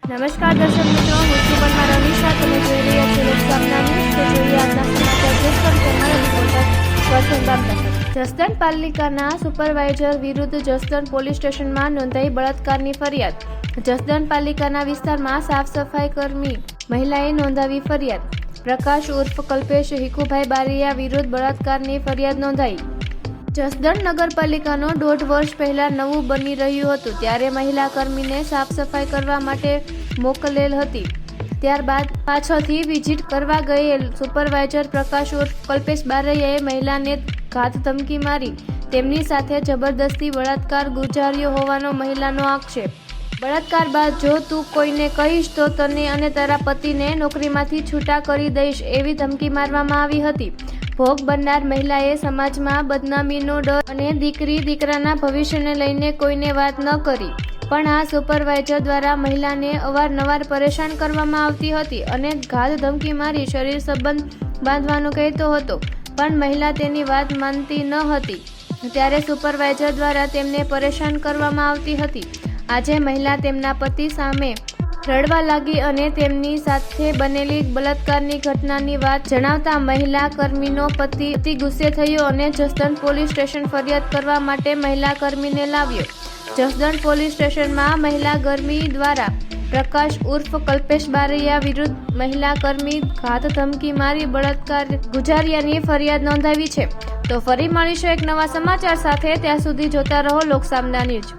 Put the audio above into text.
નમસ્કાર દર્શક મિત્રો, હું છું પન્ના રમીશા. તમે જોઈ રહ્યા છો લોકસામના ન્યૂઝ. તો જોઈએ આજના સમાચાર. જસદણ તેના રિપોર્ટર વસંત બાપતા. જસદણ પાલિકાના સુપરવાઇઝર વિરુદ્ધ જસદણ પોલીસ સ્ટેશનમાં નોંધાઈ બળાત્કારની ફરિયાદ. જસદણ પાલિકાના વિસ્તારમાં સાફ સફાઈ કર્મી મહિલાએ નોંધાવી ફરિયાદ. પ્રકાશ ઉર્ફ કલ્પેશ હિકુભાઈ બારિયા વિરુદ્ધ બળાત્કારની ફરિયાદ નોંધાઈ. જસદણ નગરપાલિકાનો 1.5 વર્ષ પહેલા નવું બની રહ્યું હતું ત્યારે મહિલા કર્મીને સાફ સફાઈ કરવા માટે મોકલેલ હતી. ત્યારબાદ પાછળથી વિઝિટ કરવા ગયેલ સુપરવાઇઝર પ્રકાશ ઉર્ફ કલ્પેશ બારૈયાએ મહિલાને ઘાત ધમકી મારી તેમની સાથે જબરદસ્તી બળાત્કાર ગુજાર્યો હોવાનો મહિલાનો આક્ષેપ. બળાત્કાર બાદ જો તું કોઈને કહીશ તો તને અને તારા પતિને નોકરીમાંથી છૂટા કરી દઈશ એવી ધમકી મારવામાં આવી હતી. ભોગ બનનાર મહિલાએ સમાજમાં બદનામીનો ડર અને દીકરી દીકરાના ભવિષ્યને લઈને કોઈને વાત ન કરી, પણ આ સુપરવાઇઝર દ્વારા મહિલાને અવારનવાર પરેશાન કરવામાં આવતી હતી અને ઘાત ધમકી મારી શરીર સંબંધ બાંધવાનું કહેતો હતો, પણ મહિલા તેની વાત માનતી ન હતી. ત્યારે સુપરવાઇઝર દ્વારા તેમને પરેશાન કરવામાં આવતી હતી. આજે મહિલા તેમના પતિ સામે રડવા લાગી અને તેમની સાથે બનેલી બળાત્કારની ઘટનાની વાત જણાવતા મહિલા કર્મીનો પતિ ગુસ્સે થયો અને જસદણ પોલીસ સ્ટેશન ફરિયાદ કરવા માટે મહિલા કર્મીને લાવ્યો. જસદણ પોલીસ સ્ટેશનમાં મહિલા કર્મી દ્વારા પ્રકાશ ઉર્ફ કલ્પેશ બારૈયા વિરુદ્ધ મહિલા કર્મી ઘાત ધમકી મારી બળાત્કાર ગુજાર્યાની ફરિયાદ નોંધાવી છે. તો ફરી મળીશું એક નવા સમાચાર સાથે. ત્યાં સુધી જોતા રહો લોકસામના ન્યૂઝ.